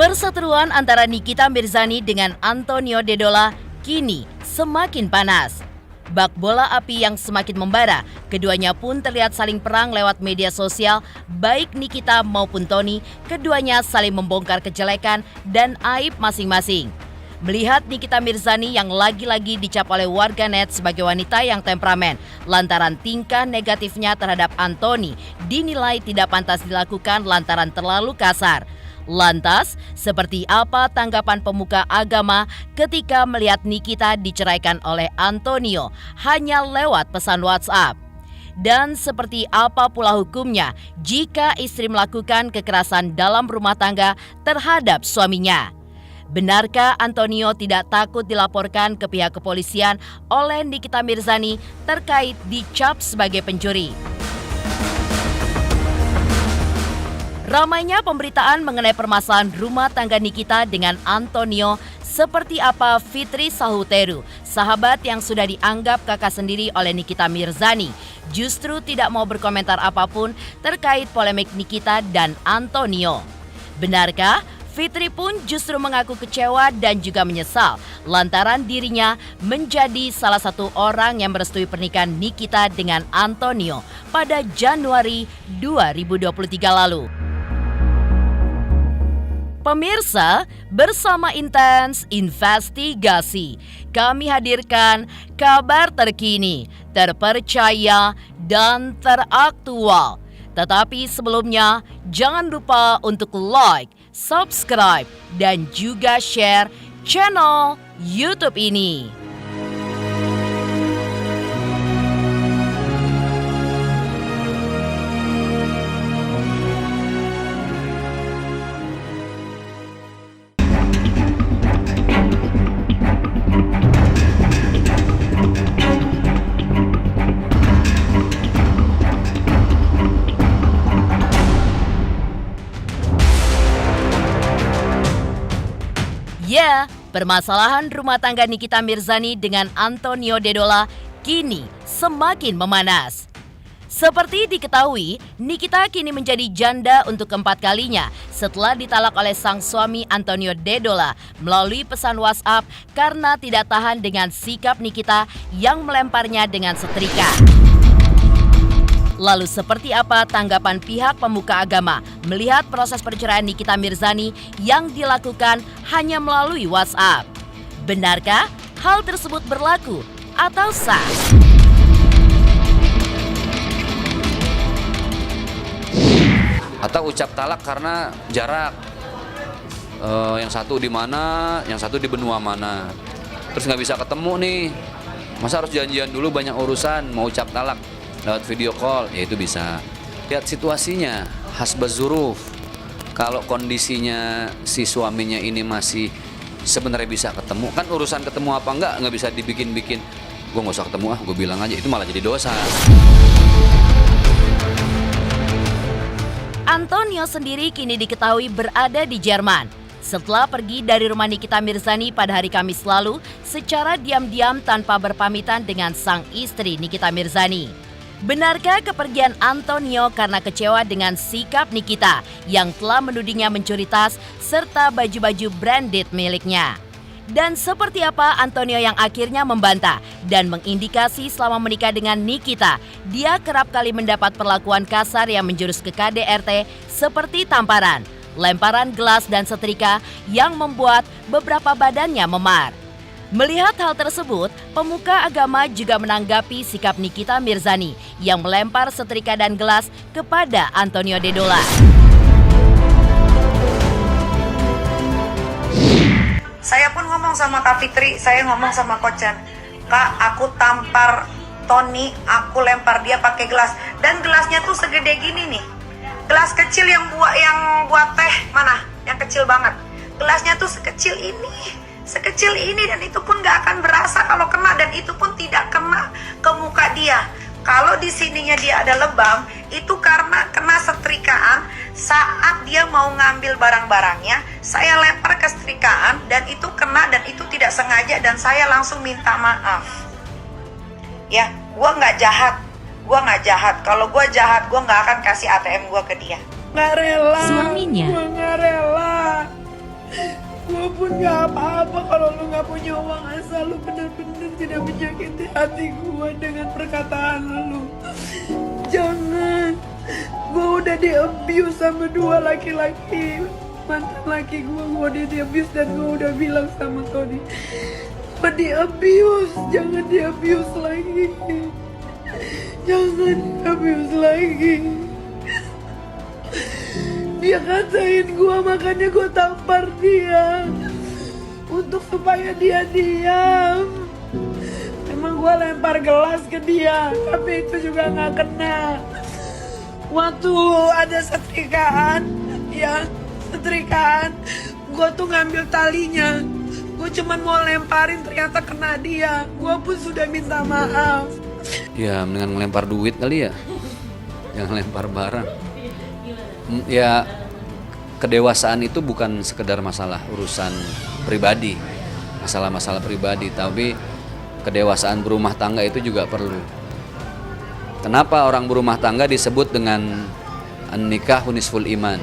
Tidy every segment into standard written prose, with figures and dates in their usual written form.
Perseteruan antara Nikita Mirzani dengan Antonio Dedola kini semakin panas. Bak bola api yang semakin membara, keduanya pun terlihat saling perang lewat media sosial, baik Nikita maupun Tony, keduanya saling membongkar kejelekan dan aib masing-masing. Melihat Nikita Mirzani yang lagi-lagi dicap oleh warganet sebagai wanita yang temperamen, lantaran tingkah negatifnya terhadap Anthony dinilai tidak pantas dilakukan lantaran terlalu kasar. Lantas, seperti apa tanggapan pemuka agama ketika melihat Nikita diceraikan oleh Antonio hanya lewat pesan WhatsApp? Dan seperti apa pula hukumnya jika istri melakukan kekerasan dalam rumah tangga terhadap suaminya? Benarkah Antonio tidak takut dilaporkan ke pihak kepolisian oleh Nikita Mirzani terkait dicap sebagai pencuri? Ramainya pemberitaan mengenai permasalahan rumah tangga Nikita dengan Antonio seperti apa Fitri Sahuteru, sahabat yang sudah dianggap kakak sendiri oleh Nikita Mirzani, justru tidak mau berkomentar apapun terkait polemik Nikita dan Antonio. Benarkah Fitri pun justru mengaku kecewa dan juga menyesal lantaran dirinya menjadi salah satu orang yang merestui pernikahan Nikita dengan Antonio pada Januari 2023 lalu. Pemirsa, bersama Intens Investigasi, kami hadirkan kabar terkini, terpercaya, dan teraktual. Tetapi sebelumnya, jangan lupa untuk like, subscribe, dan juga share channel YouTube ini. Ya, permasalahan rumah tangga Nikita Mirzani dengan Antonio Dedola kini semakin memanas. Seperti diketahui, Nikita kini menjadi janda untuk keempat kalinya setelah ditalak oleh sang suami Antonio Dedola melalui pesan WhatsApp karena tidak tahan dengan sikap Nikita yang melemparnya dengan setrika. Lalu seperti apa tanggapan pihak pemuka agama melihat proses perceraian Nikita Mirzani yang dilakukan hanya melalui WhatsApp? Benarkah hal tersebut berlaku atau sah? Atau ucap talak karena jarak, yang satu di mana, yang satu di benua mana, terus nggak bisa ketemu nih, masa harus janjian dulu banyak urusan, mau ucap talak lewat video call, ya itu bisa. Lihat situasinya, hasbaz zuruf. Kalau kondisinya si suaminya ini masih sebenarnya bisa ketemu, kan urusan ketemu apa nggak bisa dibikin-bikin. Gue nggak usah ketemu gue bilang aja, itu malah jadi dosa. Antonio sendiri kini diketahui berada di Jerman. Setelah pergi dari rumah Nikita Mirzani pada hari Kamis lalu secara diam-diam tanpa berpamitan dengan sang istri Nikita Mirzani. Benarkah kepergian Antonio karena kecewa dengan sikap Nikita yang telah menudingnya mencuri tas serta baju-baju branded miliknya? Dan seperti apa Antonio yang akhirnya membantah dan mengindikasi selama menikah dengan Nikita, dia kerap kali mendapat perlakuan kasar yang menjurus ke KDRT seperti tamparan, lemparan gelas dan setrika yang membuat beberapa badannya memar. Melihat hal tersebut, pemuka agama juga menanggapi sikap Nikita Mirzani yang melempar setrika dan gelas kepada Antonio Dedola. Saya pun ngomong sama Kak Fitri, saya ngomong sama Kocan, Kak, aku tampar Tony, aku lempar dia pakai gelas, dan gelasnya tuh segede gini nih. Gelas kecil yang buat teh mana? Yang kecil banget. Gelasnya tuh sekecil ini dan itu pun gak akan berasa kalau kena, dan itu pun tidak kena ke muka dia. Kalau di sininya dia ada lebam, itu karena kena setrikaan saat dia mau ngambil barang-barangnya. Saya lempar ke setrikaan dan itu kena, dan itu tidak sengaja, dan saya langsung minta maaf. Ya, gua nggak jahat. Kalau gua jahat, gua nggak akan kasih ATM gua ke dia. Nggak rela. Suaminya Gua nggak rela. Gue pun gak apa-apa kalau lu gak punya uang, asal lu bener-bener tidak menyakiti hati gue dengan perkataan lu. Jangan. Gue udah di-abuse sama 2 laki-laki. Mantan laki gue udah di-abuse dan gue udah bilang sama Tony, gue di-abuse, jangan di-abuse lagi. Jangan di-abuse lagi. Dia katain gue, makanya gue tampar dia untuk supaya dia diam. Emang gue lempar gelas ke dia, tapi itu juga gak kena. Waktu ada setrikaan, gue tuh ngambil talinya. Gue cuman mau lemparin, ternyata kena dia. Gue pun sudah minta maaf. Ya mendingan ngelempar duit kali ya, jangan lempar barang. Ya kedewasaan itu bukan sekedar masalah urusan pribadi, masalah-masalah pribadi, tapi kedewasaan berumah tangga itu juga perlu. Kenapa orang berumah tangga disebut dengan nikah nisful iman?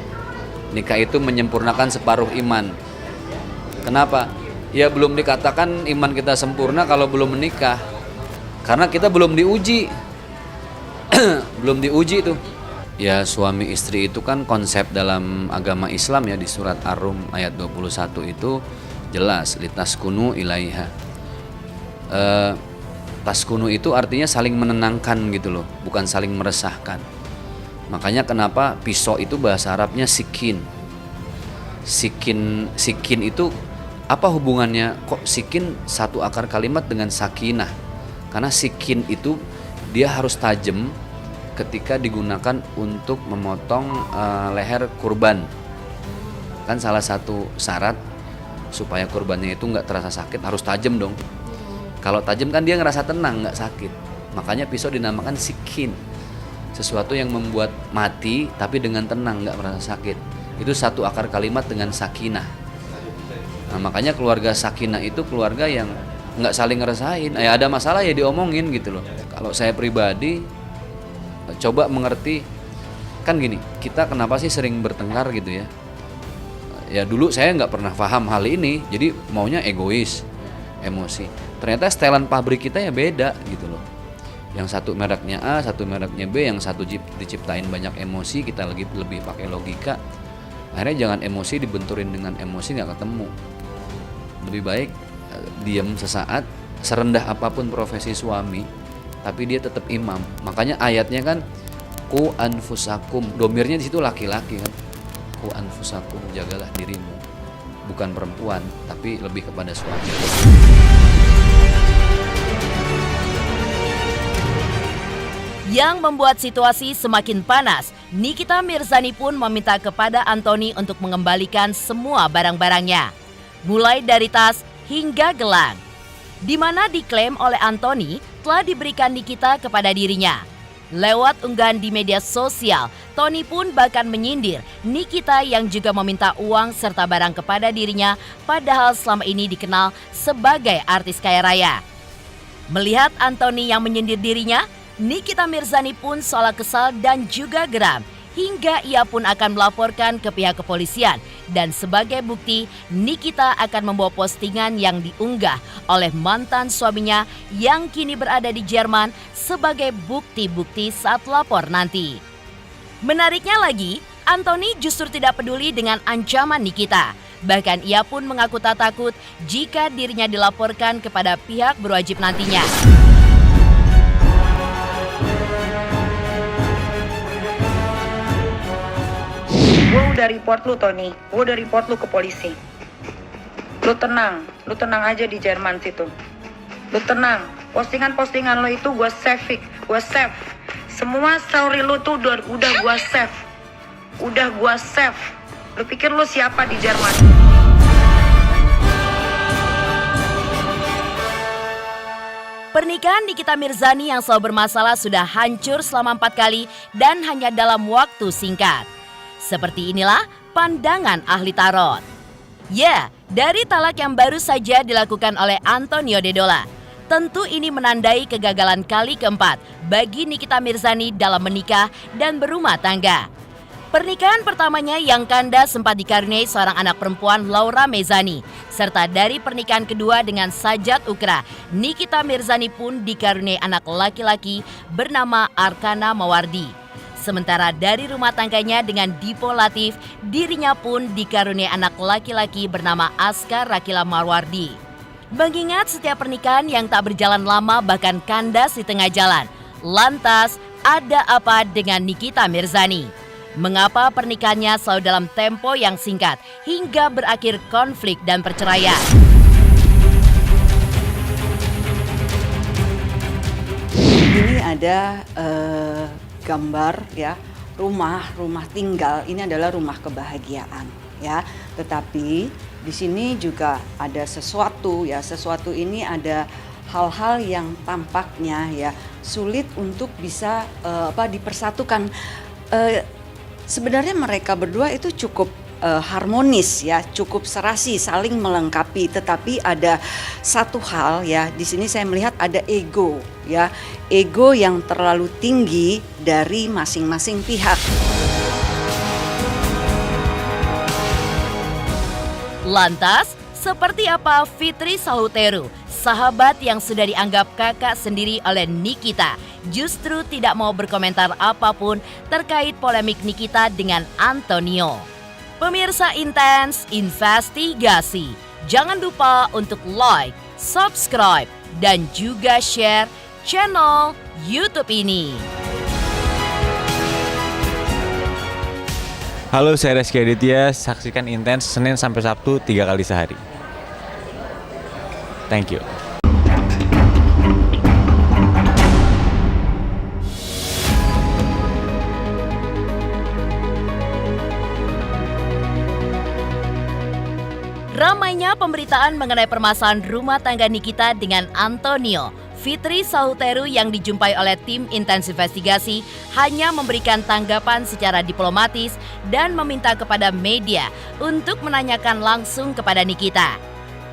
Nikah itu menyempurnakan separuh iman. Kenapa? Ya belum dikatakan iman kita sempurna kalau belum menikah, karena kita belum diuji. Belum diuji tuh. Ya suami istri itu kan konsep dalam agama Islam ya, di surat Ar-Rum ayat 21 itu jelas, litaskunu ilaiha. Taskunu itu artinya saling menenangkan gitu loh, bukan saling meresahkan. Makanya kenapa pisau itu bahasa Arabnya sikin. Sikin itu apa hubungannya? Kok sikin satu akar kalimat dengan sakinah? Karena sikin itu dia harus tajam ketika digunakan untuk memotong leher kurban. Kan salah satu syarat supaya kurbannya itu nggak terasa sakit harus tajam dong. Kalau tajam kan dia ngerasa tenang, nggak sakit. Makanya pisau dinamakan sikin. Sesuatu yang membuat mati tapi dengan tenang, nggak merasa sakit. Itu satu akar kalimat dengan sakinah. Nah, makanya keluarga sakinah itu keluarga yang nggak saling ngerasain. Ya ada masalah ya diomongin gitu loh. Kalau saya pribadi coba mengerti, kan gini, kita kenapa sih sering bertengkar gitu ya? Ya dulu saya nggak pernah paham hal ini, jadi maunya egois, emosi. Ternyata setelan pabrik kita ya beda gitu loh. Yang satu mereknya A, satu mereknya B, yang satu diciptain banyak emosi, kita lebih pakai logika. Akhirnya jangan emosi dibenturin dengan emosi, nggak ketemu. Lebih baik diam sesaat, serendah apapun profesi suami, tapi dia tetap imam. Makanya ayatnya kan ku anfusakum, domirnya di situ laki-laki kan. Ku anfusakum, jagalah dirimu. Bukan perempuan, tapi lebih kepada suami. Yang membuat situasi semakin panas, Nikita Mirzani pun meminta kepada Anthony untuk mengembalikan semua barang-barangnya, mulai dari tas hingga gelang, di mana diklaim oleh Anthony telah diberikan Nikita kepada dirinya. Lewat unggahan di media sosial, Tony pun bahkan menyindir Nikita yang juga meminta uang serta barang kepada dirinya, padahal selama ini dikenal sebagai artis kaya raya. Melihat Anthony yang menyindir dirinya, Nikita Mirzani pun seolah kesal dan juga geram, hingga ia pun akan melaporkan ke pihak kepolisian. Dan sebagai bukti, Nikita akan membawa postingan yang diunggah oleh mantan suaminya yang kini berada di Jerman sebagai bukti-bukti saat lapor nanti. Menariknya lagi, Anthony justru tidak peduli dengan ancaman Nikita. Bahkan ia pun mengaku tak takut jika dirinya dilaporkan kepada pihak berwajib nantinya. Gue udah report lu, Tony. Gue udah report lu ke polisi. Lu tenang aja di Jerman situ. Lu tenang. Postingan-postingan lu itu gue save. Semua story lu tuh udah gue save. Lu pikir lu siapa di Jerman? Pernikahan Nikita Mirzani yang selalu bermasalah sudah hancur selama 4 kali dan hanya dalam waktu singkat. Seperti inilah pandangan ahli tarot. Ya, dari talak yang baru saja dilakukan oleh Antonio Dedola, tentu ini menandai kegagalan kali keempat bagi Nikita Mirzani dalam menikah dan berumah tangga. Pernikahan pertamanya yang kandas sempat dikaruniai seorang anak perempuan, Laura Mezani. Serta dari pernikahan kedua dengan Sajat Ukra, Nikita Mirzani pun dikaruniai anak laki-laki bernama Arkana Mawardi. Sementara dari rumah tangganya dengan Dipo Latif, dirinya pun dikaruniai anak laki-laki bernama Askar Rakila Mawardi. Mengingat setiap pernikahan yang tak berjalan lama bahkan kandas di tengah jalan. Lantas, ada apa dengan Nikita Mirzani? Mengapa pernikahannya selalu dalam tempo yang singkat hingga berakhir konflik dan perceraian? Ini ada gambar ya, rumah tinggal. Ini adalah rumah kebahagiaan ya. Tetapi di sini juga ada sesuatu ya. Sesuatu ini ada hal-hal yang tampaknya ya sulit untuk bisa dipersatukan. Sebenarnya mereka berdua itu cukup harmonis ya, cukup serasi, saling melengkapi. Tetapi ada satu hal ya, di sini saya melihat ada ego ya, ego yang terlalu tinggi dari masing-masing pihak. Lantas, seperti apa Fitri Sahuteru, sahabat yang sudah dianggap kakak sendiri oleh Nikita, justru tidak mau berkomentar apapun terkait polemik Nikita dengan Antonio. Pemirsa Intens Investigasi, jangan lupa untuk like, subscribe, dan juga share channel YouTube ini. Halo, saya Reski Aditya. Saksikan Intens Senin sampai Sabtu 3 kali sehari. Thank you. Ramainya pemberitaan mengenai permasalahan rumah tangga Nikita dengan Antonio. Fitri Sahuteru yang dijumpai oleh tim Intens Investigasi hanya memberikan tanggapan secara diplomatis dan meminta kepada media untuk menanyakan langsung kepada Nikita.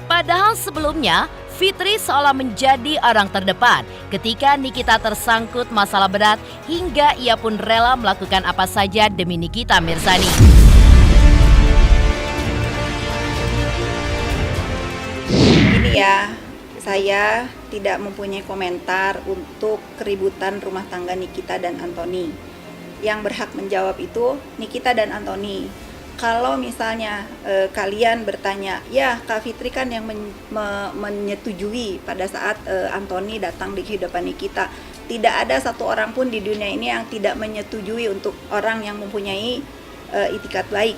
Padahal sebelumnya, Fitri seolah menjadi orang terdepan ketika Nikita tersangkut masalah berat hingga ia pun rela melakukan apa saja demi Nikita Mirzani. Ini ya, saya tidak mempunyai komentar untuk keributan rumah tangga Nikita dan Antoni. Yang berhak menjawab itu Nikita dan Antoni. Kalau misalnya kalian bertanya, ya Kak Fitri kan yang menyetujui pada saat Antoni datang di kehidupan Nikita. Tidak ada satu orang pun di dunia ini yang tidak menyetujui untuk orang yang mempunyai itikat baik,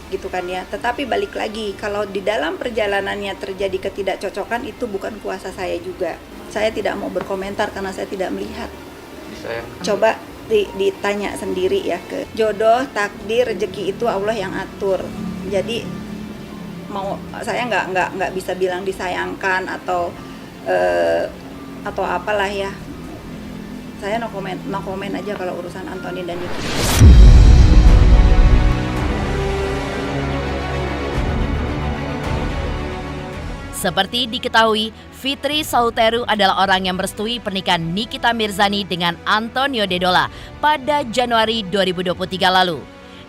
gitu kan ya. Tetapi balik lagi, kalau di dalam perjalanannya terjadi ketidakcocokan, itu bukan kuasa saya juga. Saya tidak mau berkomentar karena saya tidak melihat. Coba ditanya sendiri ya, ke jodoh, takdir, rezeki itu Allah yang atur. Jadi saya nggak bisa bilang disayangkan atau apalah ya. Saya no comment aja kalau urusan Antoni dan Nikita. Seperti diketahui, Fitri Sahuteru adalah orang yang merestui pernikahan Nikita Mirzani dengan Antonio Dedola pada Januari 2023 lalu.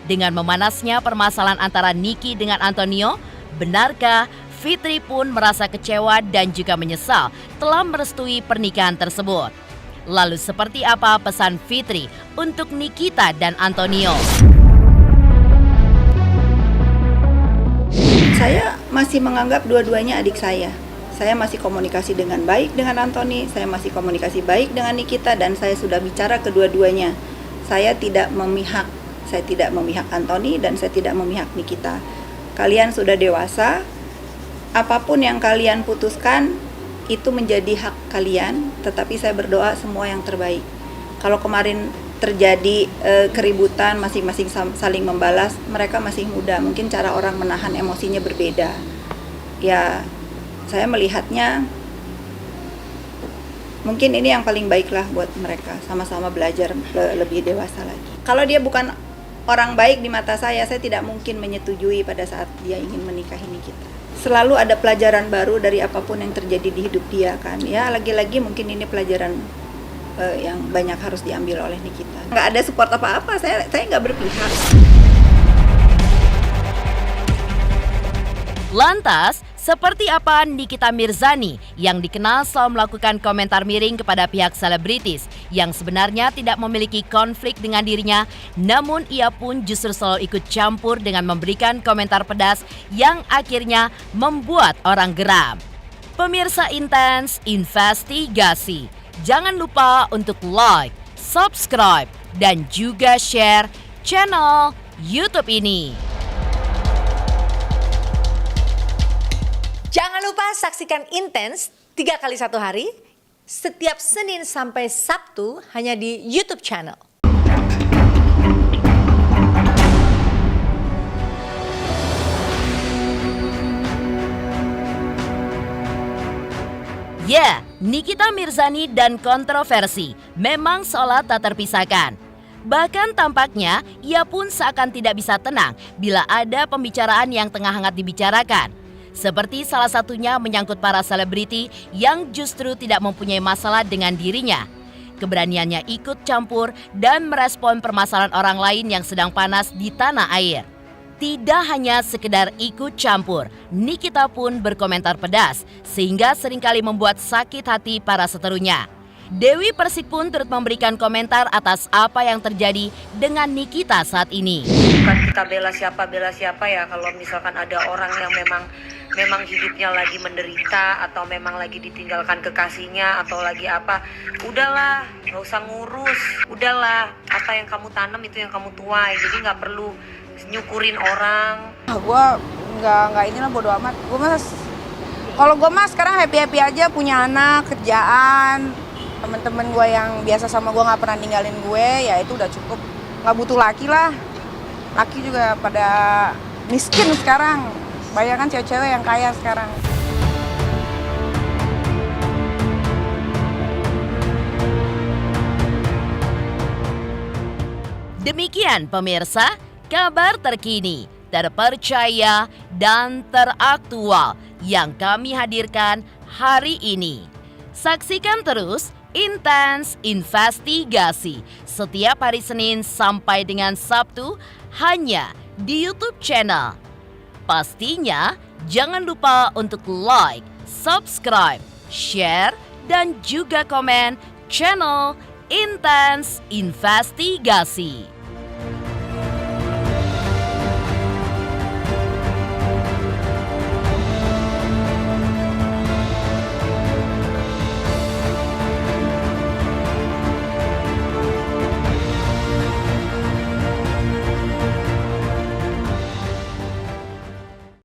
Dengan memanasnya permasalahan antara Niki dengan Antonio, benarkah Fitri pun merasa kecewa dan juga menyesal telah merestui pernikahan tersebut? Lalu seperti apa pesan Fitri untuk Nikita dan Antonio? Saya masih menganggap dua-duanya adik saya. Saya masih komunikasi dengan baik dengan Antoni, saya masih komunikasi baik dengan Nikita, dan saya sudah bicara kedua-duanya. Saya tidak memihak Antoni dan saya tidak memihak Nikita. Kalian sudah dewasa, apapun yang kalian putuskan itu menjadi hak kalian, tetapi saya berdoa semua yang terbaik. Kalau kemarin terjadi keributan, masing-masing saling membalas, mereka masih muda, mungkin cara orang menahan emosinya berbeda. Ya, saya melihatnya mungkin ini yang paling baik lah buat mereka, sama-sama belajar lebih dewasa lagi. Kalau dia bukan orang baik di mata saya tidak mungkin menyetujui pada saat dia ingin menikahi Nikita. Selalu ada pelajaran baru dari apapun yang terjadi di hidup dia kan. Ya, lagi-lagi mungkin ini pelajaran yang banyak harus diambil oleh Nikita. Nggak ada support apa-apa, saya nggak berpihak. Lantas, seperti apa Nikita Mirzani yang dikenal selalu melakukan komentar miring kepada pihak selebritis yang sebenarnya tidak memiliki konflik dengan dirinya, namun ia pun justru selalu ikut campur dengan memberikan komentar pedas yang akhirnya membuat orang geram. Pemirsa Intens Investigasi, jangan lupa untuk like, subscribe, dan juga share channel YouTube ini. Jangan lupa saksikan Intens 3 kali 1 hari, setiap Senin sampai Sabtu hanya di YouTube channel. Ya, Nikita Mirzani dan kontroversi memang seolah tak terpisahkan. Bahkan tampaknya ia pun seakan tidak bisa tenang bila ada pembicaraan yang tengah hangat dibicarakan. Seperti salah satunya menyangkut para selebriti yang justru tidak mempunyai masalah dengan dirinya. Keberaniannya ikut campur dan merespon permasalahan orang lain yang sedang panas di tanah air. Tidak hanya sekedar ikut campur, Nikita pun berkomentar pedas sehingga seringkali membuat sakit hati para seterunya. Dewi Persik pun turut memberikan komentar atas apa yang terjadi dengan Nikita saat ini. Bukan kita bela siapa ya, kalau misalkan ada orang yang memang hidupnya lagi menderita atau memang lagi ditinggalkan kekasihnya atau lagi apa, udahlah, nggak usah ngurus, udahlah, apa yang kamu tanam itu yang kamu tuai, jadi nggak perlu nyukurin orang. Gue nggak inilah, bodo amat. Kalau gue mas sekarang happy aja, punya anak, kerjaan, temen-temen gue yang biasa sama gue nggak pernah ninggalin gue, ya itu udah cukup. Nggak butuh laki lah. Laki juga pada miskin sekarang. Bayangkan cewek-cewek yang kaya sekarang. Demikian pemirsa, kabar terkini, terpercaya, dan teraktual yang kami hadirkan hari ini. Saksikan terus Intens Investigasi setiap hari Senin sampai dengan Sabtu hanya di YouTube channel. Pastinya jangan lupa untuk like, subscribe, share, dan juga komen channel Intens Investigasi.